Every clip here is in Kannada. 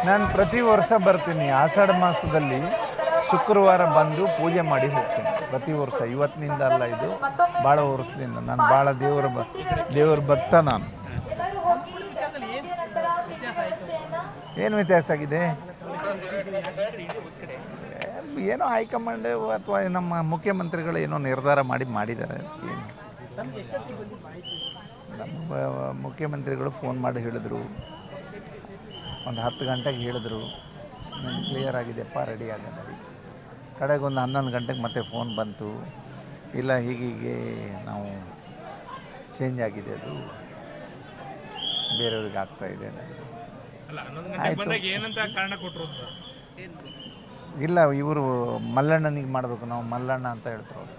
ನಾನು ಪ್ರತಿ ವರ್ಷ ಬರ್ತೀನಿ. ಆಷಾಢ ಮಾಸದಲ್ಲಿ ಶುಕ್ರವಾರ ಬಂದು ಪೂಜೆ ಮಾಡಿ ಹೋಗ್ತೀನಿ ಪ್ರತಿ ವರ್ಷ. ಇವತ್ತಿನಿಂದ ಅಲ್ಲ, ಇದು ಭಾಳ ವರ್ಷದಿಂದ. ನಾನು ಭಾಳ ದೇವರ ಭಕ್ತ ನಾನು. ಏನು ವ್ಯತ್ಯಾಸ ಆಗಿದೆ? ಏನೋ ಹೈಕಮಾಂಡ್ ಅಥವಾ ನಮ್ಮ ಮುಖ್ಯಮಂತ್ರಿಗಳು ಏನೋ ನಿರ್ಧಾರ ಮಾಡಿದ್ದಾರೆ. ನಮ್ಮ ಮುಖ್ಯಮಂತ್ರಿಗಳು ಫೋನ್ ಮಾಡಿ ಹೇಳಿದ್ರು, ಒಂದು 10 ಗಂಟೆಗೆ ಹೇಳಿದ್ರು, ಕ್ಲಿಯರ್ ಆಗಿದೆಯಪ್ಪ, ರೆಡಿ ಆಗೋದು. ಕಡೆಗೆ ಒಂದು 11 ಗಂಟೆಗೆ ಮತ್ತೆ ಫೋನ್ ಬಂತು, ಇಲ್ಲ ಹೀಗೀಗೆ ನಾವು ಚೇಂಜ್ ಆಗಿದೆ, ಅದು ಬೇರೆಯವ್ರಿಗೆ ಆಗ್ತಾಯಿದೆ. ಇಲ್ಲ, ಇವರು ಮಲ್ಲಣ್ಣನಿಗೆ ಮಾಡಬೇಕು, ನಾವು ಮಲ್ಲಣ್ಣ ಅಂತ ಹೇಳ್ತಾರೆ.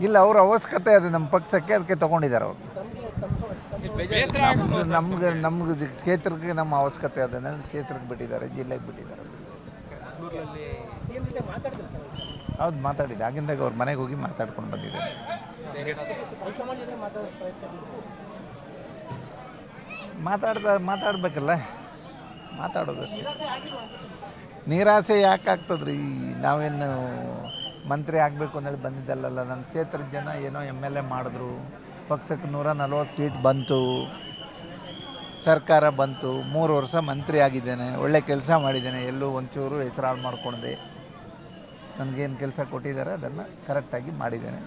ಇಲ್ಲ, ಅವ್ರ ಅವಶ್ಯಕತೆ ಅದು ನಮ್ಮ ಪಕ್ಷಕ್ಕೆ, ಅದಕ್ಕೆ ತೊಗೊಂಡಿದ್ದಾರೆ ಅವರು. ನಮ್ಗೆ ಕ್ಷೇತ್ರಕ್ಕೆ ನಮ್ಮ ಅವಶ್ಯಕತೆ ಅದ, ಕ್ಷೇತ್ರಕ್ಕೆ ಬಿಟ್ಟಿದ್ದಾರೆ, ಜಿಲ್ಲೆಗೆ ಬಿಟ್ಟಿದ್ದಾರೆ. ಹೌದು, ಮಾತಾಡಿದ್ದೆ. ಆಗಿಂದಾಗ ಅವ್ರ ಮನೆಗೆ ಹೋಗಿ ಮಾತಾಡ್ಕೊಂಡು ಬಂದಿದ್ದೇನೆ. ಮಾತಾಡಬೇಕಲ್ಲ, ಮಾತಾಡೋದಷ್ಟೇ. ನಿರಾಸೆ ಯಾಕೆ ಆಗ್ತದ್ರಿ? ನಾವೇನು ಮಂತ್ರಿ ಆಗಬೇಕು ಅಂದೇಳಿ ಬಂದಿದ್ದಲ್ಲ. ನನ್ನ ಕ್ಷೇತ್ರದ ಜನ ಏನೋ MLA ಮಾಡಿದ್ರು, ಪಕ್ಷಕ್ಕೆ 140 ಸೀಟ್ ಬಂತು, ಸರ್ಕಾರ ಬಂತು, 3 ವರ್ಷ ಮಂತ್ರಿ ಆಗಿದ್ದೇನೆ, ಒಳ್ಳೆ ಕೆಲಸ ಮಾಡಿದ್ದೇನೆ, ಎಲ್ಲೂ ಒಂಚೂರು ಹೆಸರಾಳು ಮಾಡ್ಕೊಂಡೆ. ನನಗೇನು ಕೆಲಸ ಕೊಟ್ಟಿದ್ದಾರೆ ಅದನ್ನು ಕರೆಕ್ಟಾಗಿ ಮಾಡಿದ್ದೇನೆ.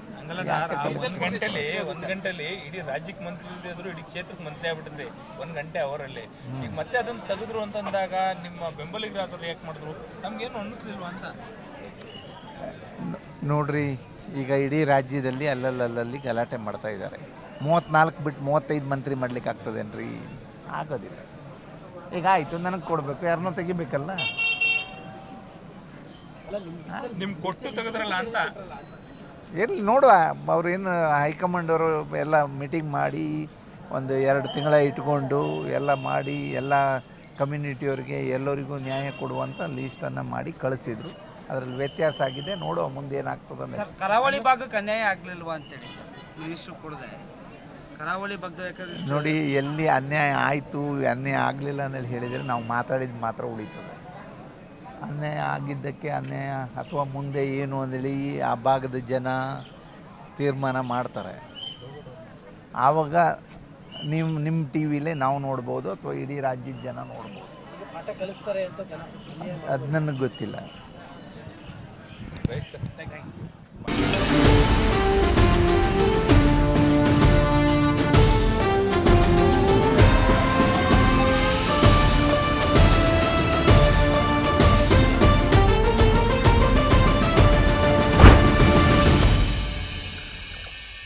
ಒಂದು ಗಂಟೆಲಿ ಇಡೀ ರಾಜ್ಯಕ್ಕೆ ಮಂತ್ರಿ ಇದ್ರು, ಇಡೀ ಕ್ಷೇತ್ರಕ್ಕೆ ಮಂತ್ರಿ ಆಗ್ಬಿಟ್ಟಿದ್ರಿ 1 ಗಂಟೆ ಅವರಲ್ಲಿ. ಈಗ ಮತ್ತೆ ಅದನ್ನು ತೆಗೆದ್ರು ಅಂತಂದಾಗ ನಿಮ್ಮ ಬೆಂಬಲಿಗರಾದ್ರು ರಿಯಾಕ್ಟ್ ಮಾಡಿದ್ರು, ನಮ್ಗೇನು ಅನ್ನಿಸ್ಲಿಲ್ವಾ ಅಂತ. ನೋಡ್ರಿ, ಈಗ ಇಡೀ ರಾಜ್ಯದಲ್ಲಿ ಅಲ್ಲಲ್ಲಿ ಗಲಾಟೆ ಮಾಡ್ತಾ ಇದ್ದಾರೆ. 34 ಬಿಟ್ಟು 35 ಮಂತ್ರಿ ಮಾಡ್ಲಿಕ್ಕೆ ಆಗ್ತದೇನ್ರಿ? ಆಗೋದಿಲ್ಲ. ಈಗ ಆಯಿತು, ನನಗೆ ಕೊಡಬೇಕು, ಯಾರನ್ನೋ ತೆಗಿಬೇಕಲ್ಲ. ನಿಮ್ಗೆ ಕೊಟ್ಟು ತೆಗೆದ್ರಲ್ಲ ಅಂತ ಇರಲಿ, ನೋಡುವ. ಅವ್ರೇನು ಹೈಕಮಾಂಡ್ ಅವರು ಎಲ್ಲ ಮೀಟಿಂಗ್ ಮಾಡಿ ಒಂದು 2 ತಿಂಗಳ ಇಟ್ಕೊಂಡು ಎಲ್ಲ ಮಾಡಿ, ಎಲ್ಲ ಕಮ್ಯುನಿಟಿಯವ್ರಿಗೆ ಎಲ್ಲರಿಗೂ ನ್ಯಾಯ ಕೊಡುವಂಥ ಲೀಸ್ಟನ್ನು ಮಾಡಿ ಕಳಿಸಿದ್ರು. ಅದರಲ್ಲಿ ವ್ಯತ್ಯಾಸ ಆಗಿದೆ. ನೋಡುವ ಮುಂದೆ ಏನಾಗ್ತದೆ. ಕರಾವಳಿ ಭಾಗಕ್ಕೆ ಅನ್ಯಾಯ ಆಗಲಿಲ್ವಾ ಅಂತೇಳಿ ಮಿನಿಸ್ಟ್ರು ಕೊಡದೆ ಕರಾವಳಿ ಭಾಗದ ನೋಡಿ, ಎಲ್ಲಿ ಅನ್ಯಾಯ ಆಯಿತು, ಅನ್ಯಾಯ ಆಗಲಿಲ್ಲ ಅನ್ನೋದು ಹೇಳಿದರೆ ನಾವು ಮಾತಾಡಿದ್ದು ಮಾತ್ರ ಉಳಿತದೆ. ಅನ್ಯಾಯ ಆಗಿದ್ದಕ್ಕೆ ಅನ್ಯಾಯ ಅಥವಾ ಮುಂದೆ ಏನು ಅಂದೇಳಿ ಆ ಭಾಗದ ಜನ ತೀರ್ಮಾನ ಮಾಡ್ತಾರೆ. ಆವಾಗ ನಿಮ್ಮ ಟಿ ವಿಲೇ ನಾವು ನೋಡ್ಬೋದು, ಅಥವಾ ಇಡೀ ರಾಜ್ಯದ ಜನ ನೋಡ್ಬೋದು. ಅದು ನನಗೆ ಗೊತ್ತಿಲ್ಲ.